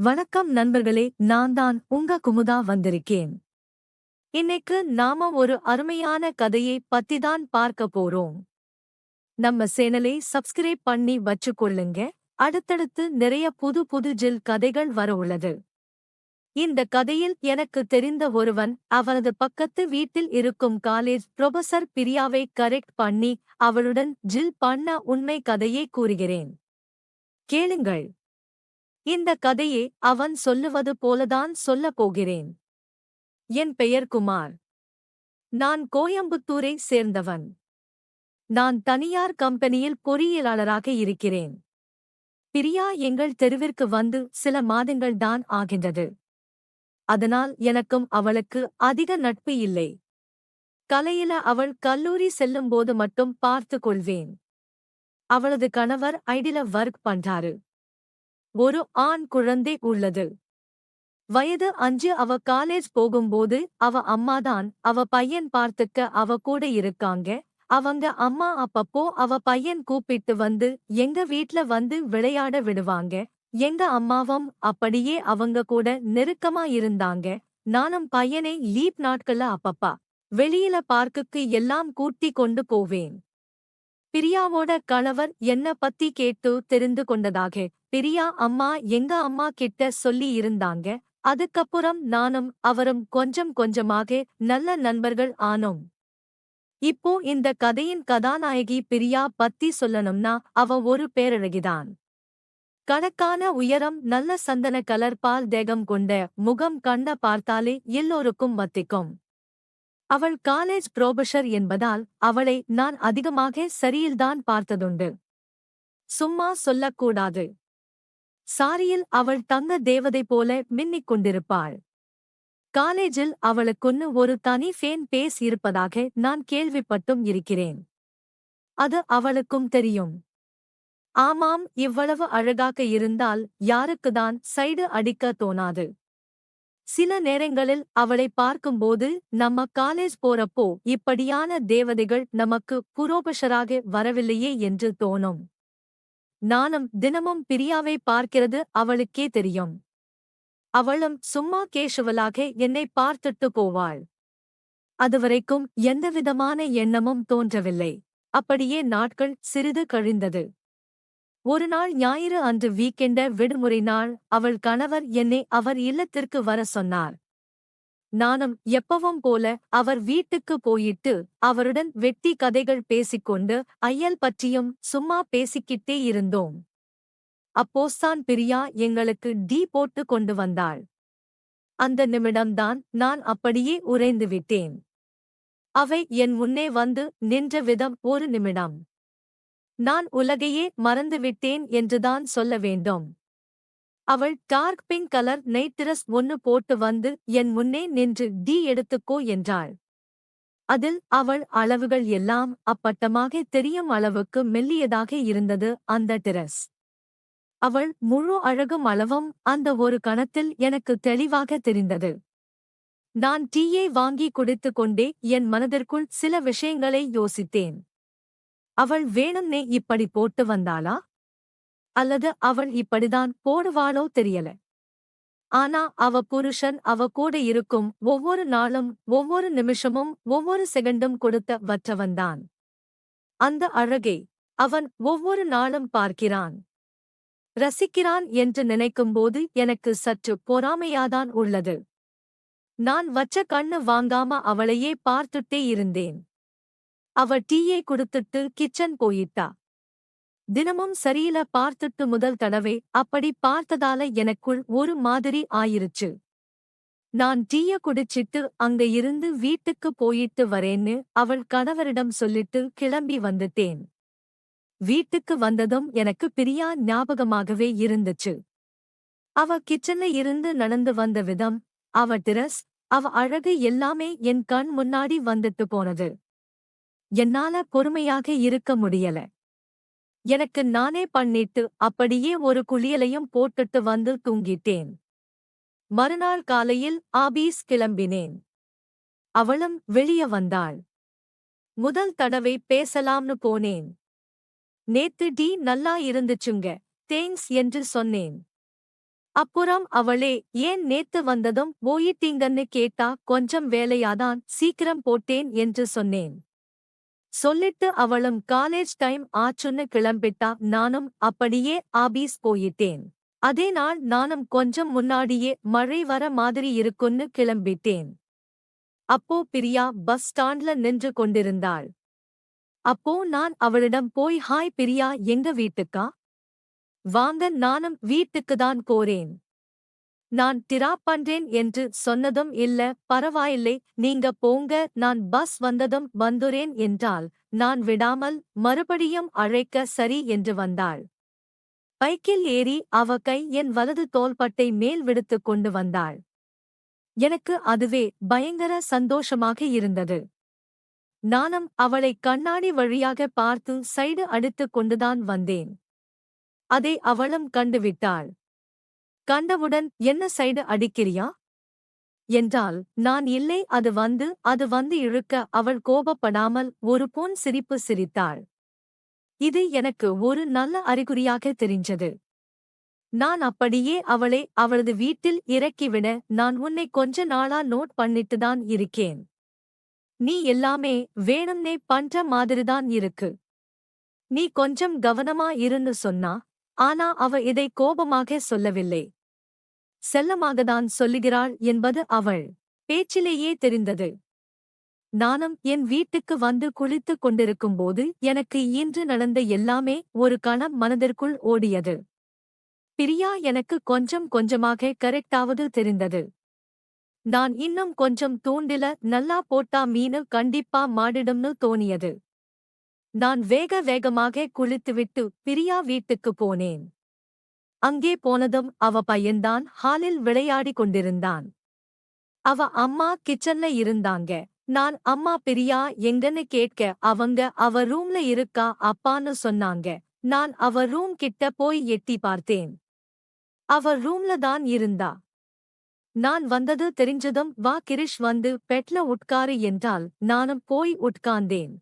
வணக்கம் நண்பர்களே, நான் தான் உங்க குமுதா வந்திருக்கேன். இன்னைக்கு நாம ஒரு அருமையான கதையை பத்திதான் பார்க்க போறோம். நம்ம சேனலை சப்ஸ்கிரைப் பண்ணி வச்சுக்கொள்ளுங்க. அடுத்தடுத்து நிறைய புது புது ஜில் கதைகள் வர உள்ளது. இந்த கதையில் எனக்கு தெரிந்த ஒருவன் அவரது பக்கத்து வீட்டில் இருக்கும் காலேஜ் புரொஃபசர் பிரியாவை கரெக்ட் பண்ணி அவளுடன் ஜில் பண்ண உண்மை கதையை கூறுகிறேன். கேளுங்கள். இந்த கதையை அவன் சொல்லுவது போலதான் சொல்லப் போகிறேன். என் பெயர் குமார். நான் கோயம்புத்தூரை சேர்ந்தவன். நான் தனியார் கம்பெனியில் பொறியியலாளராக இருக்கிறேன். பிரியா எங்கள் தெருவிற்கு வந்து சில மாதங்கள் தான் ஆகின்றது. அதனால் எனக்கும் அவளுக்கு அதிக நட்பு இல்லை. கலையில அவள் கல்லூரி செல்லும்போது மட்டும் பார்த்து கொள்வேன். அவளது கணவர் ஐடில வர்க் பண்றாரு. ஒரு ஆண் குழந்தை உள்ளது. வயது 5. அவ காலேஜ் போகும்போது அவ அம்மாதான் அவ பையன் பார்த்துக்க அவ கூட இருக்காங்க. அவங்க அம்மா அப்பப்போ அவ பையன் கூப்பிட்டு வந்து எங்க வீட்ல வந்து விளையாட விடுவாங்க. எங்க அம்மாவும் அப்படியே அவங்க கூட நெருக்கமா இருந்தாங்க. நானும் பையனை லீப் நாட்கள்ல அப்பப்பா வெளியில பார்க்குக்கு எல்லாம் கூட்டி கொண்டு போவேன். பிரியாவோட கணவர் என்ன பத்தி கேட்டு தெரிந்து கொண்டதாக பிரியா அம்மா எங்க அம்மா கிட்ட சொல்லி இருந்தாங்க. அதுக்கப்புறம் நானும் அவரும் கொஞ்சம் கொஞ்சமாக நல்ல நண்பர்கள் ஆனோம். இப்போ இந்த கதையின் கதாநாயகி பிரியா பத்தி சொல்லணும்னா அவ ஒரு பேரழகிதான். கணக்கான உயரம், நல்ல சந்தன கலர் பால் தேகம் கொண்ட முகம் கண்ட பார்த்தாலே எல்லோருக்கும் வத்திக்கும். அவள் காலேஜ் புரொஃபசர் என்பதால் அவளை நான் அதிகமாக சரியில்தான் பார்த்ததுண்டு. சும்மா சொல்லக்கூடாது. சாரியில் அவள் தங்க தேவதை போல மின்னிக் கொண்டிருப்பாள். காலேஜில் அவளுக்குன்னு ஒரு தனி ஃபேன் பேஸ் இருப்பதாக நான் கேள்விப்பட்டும் இருக்கிறேன். அது அவளுக்கும் தெரியும். ஆமாம், இவ்வளவு அழகாக இருந்தால் யாருக்குதான் சைடு அடிக்க தோணாது. சில நேரங்களில் அவளை பார்க்கும்போது நம்ம காலேஜ் போறப்போ இப்படியான தேவதைகள் நமக்கு புரோபஷராக வரவில்லையே என்று தோணும். நானும் தினமும் பிரியாவை பார்க்கிறது அவளுக்கே தெரியும். அவளும் சும்மா கேஷுவலாக என்னை பார்த்துட்டு போவாள். அதுவரைக்கும் எந்தவிதமான எண்ணமும் தோன்றவில்லை. அப்படியே நாட்கள் சிறிது கழிந்தது. ஒரு நாள் ஞாயிறு அன்று வீக்கெண்ட விடுமுறை நாள். அவள் கணவர் என்னை அவர் இல்லத்திற்கு வர சொன்னார். நானும் எப்பவும் போல அவர் வீட்டுக்கு போயிட்டு அவருடன் வெட்டி கதைகள் பேசிக்கொண்டு ஐயல் பற்றியும் சும்மா பேசிக்கிட்டே இருந்தோம். அப்போஸ்தான் பிரியா எங்களுக்கு டீ போட்டு கொண்டு வந்தாள். அந்த நிமிடம்தான் நான் அப்படியே உறைந்து விட்டேன். அவை என் முன்னே வந்து நின்ற விதம் ஒரு நிமிடம். நான் உலகையே மறந்துவிட்டேன் என்றுதான் சொல்ல வேண்டும். அவள் dark pink colour night dress ஒன்னு போட்டு வந்து என் முன்னே நின்று டீ எடுத்துக்கோ என்றாள். அதில் அவள் அளவுகள் எல்லாம் அப்பட்டமாக தெரியும் அளவுக்கு மெல்லியதாக இருந்தது அந்த டிரஸ். அவள் முழு அழகும் அளவும் அந்த ஒரு கணத்தில் எனக்கு தெளிவாக தெரிந்தது. நான் டீயை வாங்கி குடித்துக் கொண்டே என் மனதிற்குள் சில விஷயங்களை யோசித்தேன். அவள் வேணும்னே இப்படி போட்டு வந்தாளா? அல்லது அவள் இப்படிதான் போடுவாளோ தெரியல. ஆனா அவ புருஷன் அவ கூட இருக்கும் ஒவ்வொரு நாளும், ஒவ்வொரு நிமிஷமும், ஒவ்வொரு செகண்டும் கொடுத்த வற்றவன்தான். அந்த அழகை அவன் ஒவ்வொரு நாளும் பார்க்கிறான், ரசிக்கிறான் என்று நினைக்கும்போது எனக்கு சற்று பொறாமையாதான் உள்ளது. நான் வச்ச கண்ணு வாங்காம அவளையே பார்த்துட்டே இருந்தேன். அவ டீயை குடுத்துட்டு கிச்சன் போயிட்டா. தினமும் சரியில பார்த்துட்டு முதல் தடவை அப்படி பார்த்ததால எனக்குள் ஒரு மாதிரி ஆயிருச்சு. நான் டீய குடிச்சிட்டு அங்க இருந்து வீட்டுக்கு போயிட்டு வரேன்னு அவள் கணவரிடம் சொல்லிட்டு கிளம்பி வந்துட்டேன். வீட்டுக்கு வந்ததும் எனக்கு பிரியா ஞாபகமாகவே இருந்துச்சு. அவ கிச்சன்ல இருந்து நடந்து வந்த விதம், அவ டிரஸ், அவ அழகு எல்லாமே என் கண் முன்னாடி வந்துட்டு போனது. என்னால பொறுமையாக இருக்க முடியல. எனக்கு நானே பண்ணிட்டு அப்படியே ஒரு குளியலையும் போட்டுட்டு வந்து தூங்கிட்டேன். மறுநாள் காலையில் ஆபீஸ் கிளம்பினேன். அவளும் வெளிய வந்தாள். முதல் தடவை பேசலாம்னு போனேன். நேத்து டீ நல்லா இருந்துச்சுங்க, தேங்க்ஸ் என்று சொன்னேன். அப்புறம் அவளே, ஏன் நேத்து வந்ததும் போயிட்டீங்கன்னு கேட்டா, கொஞ்சம் வேலையாதான் சீக்கிரம் போட்டேன் என்று சொன்னேன். சொல்லிட்டு அவளும் காலேஜ் டைம் ஆச்சுன்னு கிளம்பிட்டா. நானும் அப்படியே ஆபீஸ் போயிட்டேன். அதே நாள் நானும் கொஞ்சம் முன்னாடியே மழை வர மாதிரி இருக்குன்னு கிளம்பிட்டேன். அப்போ பிரியா பஸ் ஸ்டாண்ட்ல நின்று கொண்டிருந்தாள். அப்போ நான் அவளிடம் போய், ஹாய் பிரியா, எங்க வீட்டுக்கா? வாங்க, நானும் வீட்டுக்கு தான் போறேன். நான் டிராப் பண்றேன் என்று சொன்னதும், இல்ல பரவாயில்லை நீங்க போங்க, நான் பஸ் வந்ததும் வந்துறேன் என்றால், நான் விடாமல் மறுபடியும் அழைக்க சரி என்று வந்தாள். பைக்கில் ஏறி அவ கை என் வலது தோள்பட்டை மேல் விடுத்துக் கொண்டு வந்தாள். எனக்கு அதுவே பயங்கர சந்தோஷமாக இருந்தது. நானும் அவளை கண்ணாடி வழியாக பார்த்து சைடு அடித்துக் கொண்டுதான் வந்தேன். அதை அவளும் கண்டுவிட்டாள். கண்டவுடன், என்ன சைடு அடிக்கிறியா என்றால், நான் இல்லை, அது வந்து இழுக்க அவள் கோபப்படாமல் ஒரு பொன் சிரிப்பு சிரித்தாள். இது எனக்கு ஒரு நல்ல அறிகுறியாக தெரிஞ்சது. நான் அப்படியே அவளை அவளது வீட்டில் இறக்கிவிட, நான் உன்னை கொஞ்ச நாளா நோட் பண்ணிட்டுதான் இருக்கேன். நீ எல்லாமே வேணும்னே பண்ற மாதிரிதான் இருக்கு. நீ கொஞ்சம் கவனமா இருன்னு சொன்னா. ஆனா அவ இதை கோபமாக சொல்லவில்லை. செல்லமாகத்தான் சொல்லுகிறாள் என்பது அவள் பேச்சிலேயே தெரிந்தது. நானும் என் வீட்டுக்கு வந்து குளித்துக் கொண்டிருக்கும்போது எனக்கு இன்று நடந்த எல்லாமே ஒரு கணம் மனதிற்குள் ஓடியது. பிரியா எனக்கு கொஞ்சம் கொஞ்சமாக கரெக்டாவது தெரிந்தது. நான் இன்னும் கொஞ்சம் தூண்டில நல்லா போட்டா மீனு கண்டிப்பா மாடிடும்னு தோணியது. நான் வேக வேகமாக குளித்துவிட்டு பிரியா வீட்டுக்கு போனேன். அங்கே போனதும் அவ பையன்தான் ஹாலில் விளையாடி கொண்டிருந்தான். அவ அம்மா கிச்சன்ல இருந்தாங்க. நான் அம்மா பிரியா எங்கன்னு கேட்க, அவங்க அவ ரூம்ல இருக்கா அப்பான்னு சொன்னாங்க. நான் அவ ரூம் கிட்ட போய் எட்டி பார்த்தேன். அவ ரூம்ல தான் இருந்தா. நான் வந்தது தெரிஞ்சதும், வா கிரிஷ், வந்து பெட்ல உட்காரு என்றால், நானும் போய் உட்கார்ந்தேன்.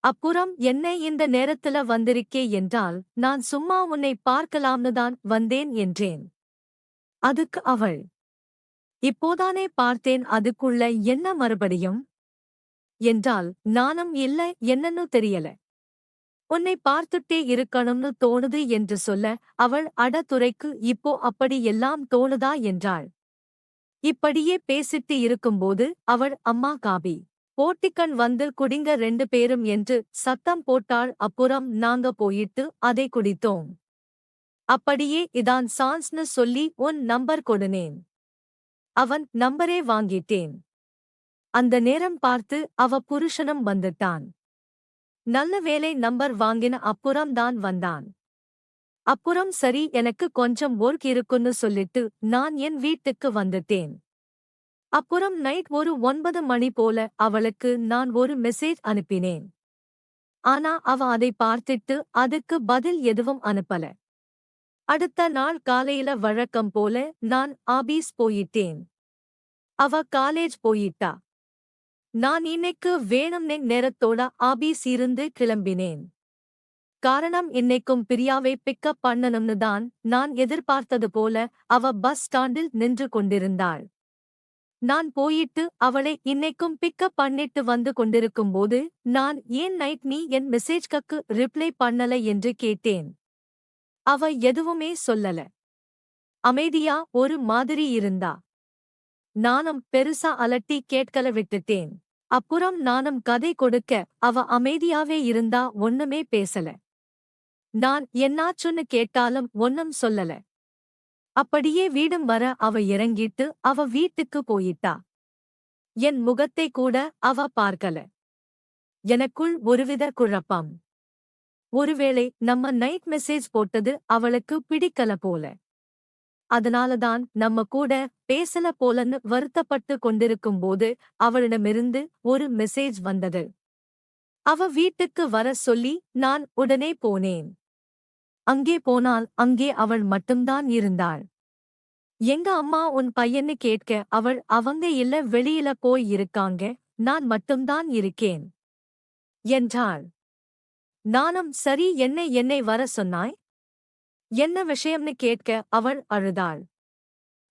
அப்புறம், என்ன இந்த நேரத்துல வந்திருக்கே என்றால், நான் சும்மா உன்னை பார்க்கலாம்னு தான் வந்தேன் என்றேன். அதுக்கு அவள், இப்போதானே பார்த்தேன், அதுக்குள்ள என்ன மறுபடியும் என்றால், நானும் இல்ல, என்னன்னு தெரியல. உன்னை பார்த்துட்டே இருக்கணும்னு தோணுது என்று சொல்ல, அவள், அட துரைக்கு இப்போ அப்படி எல்லாம் தோணுதா என்றாள். இப்படியே பேசிட்டு இருக்கும்போது அவள், அம்மா காபி போட்டிக்கண் வந்து குடிங்க 2 பேரும் என்று சத்தம் போட்டாள். அப்புறம் நாங்க போயிட்டு அதை குடித்தோம். அப்படியே இதான் சான்ஸ்னு சொல்லி உன் நம்பர் கொடுனேன். அவன் நம்பரே வாங்கிட்டேன். அந்த நேரம் பார்த்து அவ புருஷனும் வந்துட்டான். நல்ல வேளை நம்பர் வாங்கின அப்புறம் தான் வந்தான். அப்புறம் சரி, எனக்கு கொஞ்சம் ஒர்க் இருக்குன்னு சொல்லிட்டு நான் என் வீட்டுக்கு வந்துட்டேன். அப்புறம் நைட் ஒரு 9 மணி போல அவளுக்கு நான் ஒரு மெசேஜ் அனுப்பினேன். ஆனா அவ அதை பார்த்துட்டு அதுக்கு பதில் எதுவும் அனுப்பல. அடுத்த நாள் காலையில வழக்கம் போல நான் ஆபீஸ் போயிட்டேன். அவ காலேஜ் போயிட்டா. நான் இன்னைக்கு வேணும்னே நேரத்தோட ஆபீஸ் இருந்து கிளம்பினேன். காரணம், இன்னைக்கும் பிரியாவை பிக்கப் பண்ணணும்னு தான். நான் எதிர்பார்த்தது போல அவ பஸ் ஸ்டாண்டில் நின்று கொண்டிருந்தாள். நான் போயிட்டு அவளை இன்னைக்கும் பிக்கப் பண்ணிட்டு வந்து கொண்டிருக்கும்போது, நான், ஏன் நைட் நீ என் மெசேஜ்க்கு ரிப்ளை பண்ணல என்று கேட்டேன். அவ எதுவுமே சொல்லல. அமைதியா ஒரு மாதிரி இருந்தா. நானும் பெருசா அலட்டி கேட்கல விட்டுட்டேன். அப்புறம் நானும் கதை கொடுக்க அவ அமைதியாவே இருந்தா, ஒண்ணுமே பேசல. நான் என்னாச்சுன்னு கேட்டாலும் ஒன்னும் சொல்லல. அப்படியே வீடும் வர அவ இறங்கிட்டு அவ வீட்டுக்கு போயிட்டா. என் முகத்தை கூட அவ பார்க்கல. எனக்குள் ஒருவித குழப்பம். ஒருவேளை நம்ம நைட் மெசேஜ் போட்டது அவளுக்கு பிடிக்கல போல. அதனாலதான் நம்ம கூட பேசல போலன்னு வருத்தப்பட்டு கொண்டிருக்கும்போது அவளிடமிருந்து ஒரு மெசேஜ் வந்தது. அவ வீட்டுக்கு வர சொல்லி நான் உடனே போனேன். அங்கே போனால் அங்கே அவள் மட்டும்தான் இருந்தாள். எங்க அம்மா உன் பையன்னு கேட்க அவள், அவங்க இல்ல, வெளியில போய் இருக்காங்க, நான் மட்டும்தான் இருக்கேன் என்றாள். நானும், சரி, என்னை வர சொன்னாய் என்ன விஷயம்னு கேட்க அவள் அழுதாள்.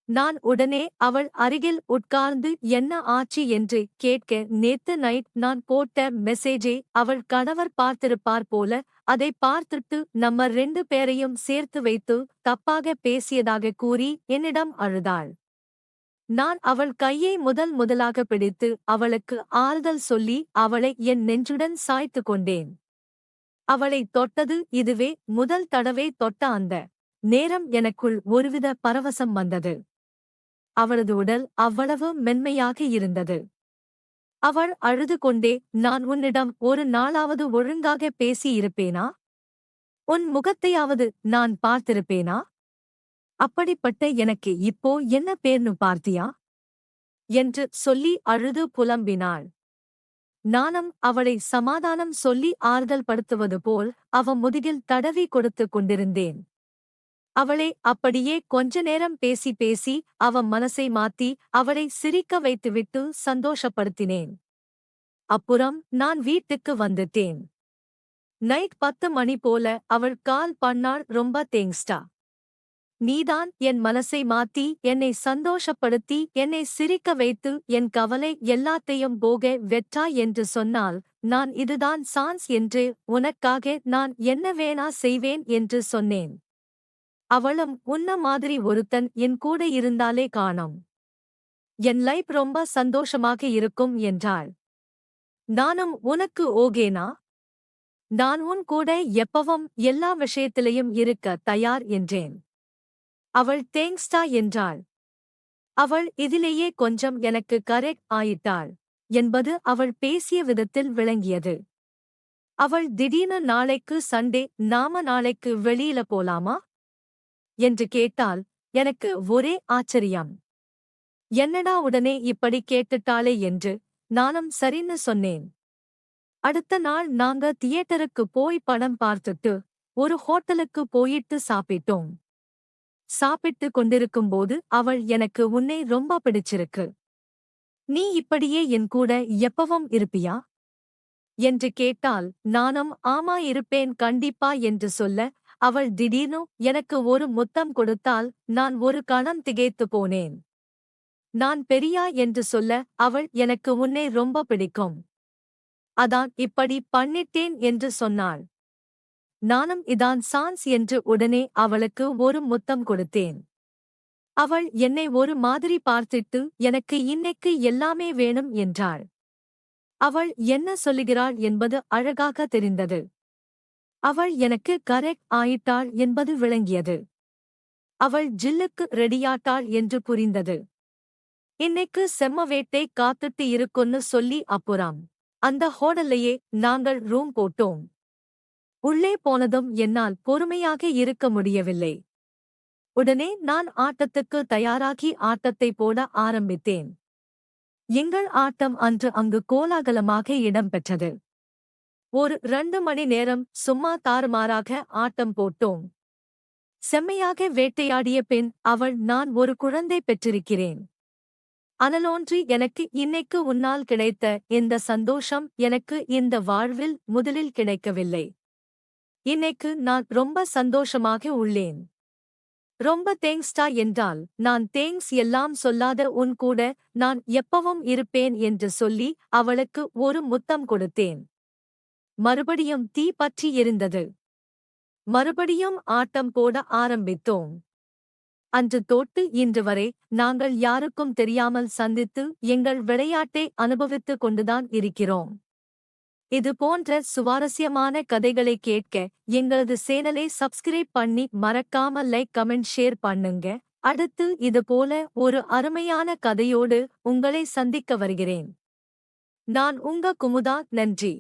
நான் உடனே அவள் அருகில் உட்கார்ந்து என்ன ஆச்சு என்று கேட்க நேத்து நைட் நான் போட்ட மெசேஜை அவள் கணவர் பார்த்திருப்பார் போல, அதை பார்த்துட்டு நம்ம 2 பேரையும் சேர்த்து வைத்து தப்பாக பேசியதாக கூறி என்னிடம் அழுதாள். நான் அவள் கையை முதலாக பிடித்து அவளுக்கு ஆறுதல் சொல்லி அவளை என் நெஞ்சுடன் சாய்த்து கொண்டேன். அவளை தொட்டது இதுவே முதல் தடவை தொட்ட அந்த நேரம் எனக்குள் ஒருவித பரவசம் வந்தது. அவளது உடல் அவ்வளவு மென்மையாக இருந்தது. அவள் அழுது கொண்டே, நான் உன்னிடம் ஒரு நாளாவது ஒழுங்காக பேசி இருப்பேனா? உன் முகத்தையாவது நான் பார்த்திருப்பேனா? அப்படிப்பட்ட எனக்கு இப்போ என்ன பேர்னு பார்த்தியா? என்று சொல்லி அழுது புலம்பினாள். நானும் அவளை சமாதானம் சொல்லி ஆறுதல் படுத்துவது போல் அவ முதுகில் தடவி கொடுத்துக் கொண்டிருந்தேன். அவளை அப்படியே கொஞ்ச நேரம் பேசி பேசி அவ மனசை மாத்தி அவளை சிரிக்க வைத்துவிட்டு சந்தோஷப்படுத்தினேன். அப்புறம் நான் வீட்டுக்கு வந்துட்டேன். நைட் 10 மணி போல அவள் கால் பண்ணாள். ரொம்ப தேங்க்ஸ்டா. நீதான் என் மனசை மாத்தி என்னை சந்தோஷப்படுத்தி என்னை சிரிக்க வைத்து என் கவலை எல்லாத்தையும் போக வெற்றாய் என்று சொன்னால், நான் இதுதான் சான்ஸ் என்று உனக்காக நான் என்ன வேணா செய்வேன் என்று சொன்னேன். அவளும் உன்ன மாதிரி ஒருத்தன் என் கூட இருந்தாலே காணோம். என் லைஃப் ரொம்ப சந்தோஷமாக இருக்கும் என்றாள். நானும் உனக்கு ஓகேனா? நான் உன் கூட எப்பவும் எல்லா விஷயத்திலையும் இருக்க தயார் என்றேன். அவள் தேங்க்ஸ்டா என்றாள். அவள் இதிலேயே கொஞ்சம் எனக்கு கரெக்ட் ஆயிட்டாள் என்பது அவள் பேசிய விதத்தில் விளங்கியது. அவள் திடீர்னு நாளைக்கு சண்டே, நாம நாளைக்கு வெளியில போலாமா என்று கேட்டாள். எனக்கு ஒரே ஆச்சரியம். என்னடா உடனே இப்படி கேட்டுட்டாளே என்று நானும் சரின்னு சொன்னேன். அடுத்த நாள் நாங்க தியேட்டருக்கு போய் படம் பார்த்துட்டு ஒரு ஹோட்டலுக்கு போயிட்டு சாப்பிட்டோம். சாப்பிட்டு கொண்டிருக்கும்போது அவள் எனக்கு உன்னை ரொம்ப பிடிச்சிருக்கு. நீ இப்படியே என் கூட எப்பவும் இருப்பியா என்று கேட்டால், நானும் ஆமா இருப்பேன் கண்டிப்பா என்று சொல்ல, அவள் திடீர்னு எனக்கு ஒரு முத்தம் கொடுத்தால் நான் ஒரு கணம் திகைத்து போனேன். நான் பெரியா என்று சொல்ல அவள் எனக்கு உன்னை ரொம்ப பிடிக்கும். அதான் இப்படி பண்ணிட்டேன் என்று சொன்னாள். நானும் இதான் சான்ஸ் என்று உடனே அவளுக்கு ஒரு முத்தம் கொடுத்தேன். அவள் என்னை ஒரு மாதிரி பார்த்திட்டு எனக்கு இன்னைக்கு எல்லாமே வேணும் என்றாள். அவள் என்ன சொல்லுகிறாள் என்பது அழகாக தெரிந்தது. அவள் எனக்கு கரெக்ட் ஆயிட்டாள் என்பது விளங்கியது. அவள் ஜில்லுக்கு ரெடியாட்டாள் என்று புரிந்தது. இன்னைக்கு செம்ம வேட்டை காத்துட்டு இருக்குன்னு சொல்லி அப்புறம் அந்த ஹோட்டல்லையே நாங்கள் ரூம் போட்டோம். உள்ளே போனதும் என்னால் பொறுமையாக இருக்க முடியவில்லை. உடனே நான் ஆட்டத்துக்கு தயாராகி ஆட்டத்தை போட ஆரம்பித்தேன். எங்கள் ஆட்டம் அன்று அங்கு கோலாகலமாக இடம்பெற்றது. ஒரு 2 மணி நேரம் சும்மா தாறுமாறாக ஆட்டம் போட்டோம். செம்மையாக வேட்டையாடிய பின் அவள், நான் ஒரு குழந்தை பெற்றிருக்கிறேன். அனலோன்றி எனக்கு இன்னைக்கு உன்னால் கிடைத்த இந்த சந்தோஷம் எனக்கு இந்த வாழ்வில் முதலில் கிடைக்கவில்லை. இன்னைக்கு நான் ரொம்ப சந்தோஷமாக உள்ளேன். ரொம்ப தேங்க்ஸ்டா என்றால், நான் தேங்க்ஸ் எல்லாம் சொல்லாத உன் கூட நான் எப்பவும் இருப்பேன் என்று சொல்லி அவளுக்கு ஒரு முத்தம் கொடுத்தேன். மறுபடியும் தீ பற்றி எரிந்தது. மறுபடியும் ஆட்டம் போட ஆரம்பித்தோம். அன்று தொட்டு இன்று வரை நாங்கள் யாருக்கும் தெரியாமல் சந்தித்து எங்கள் விளையாட்டை அனுபவித்துக் கொண்டுதான் இருக்கிறோம். இது போன்ற சுவாரஸ்யமான கதைகளை கேட்க எங்களது சேனலை சப்ஸ்கிரைப் பண்ணி மறக்காம லைக், கமெண்ட், ஷேர் பண்ணுங்க. அடுத்து இது போல ஒரு அருமையான கதையோடு உங்களை சந்திக்க வருகிறேன். நான் உங்க குமுதா. நன்றி.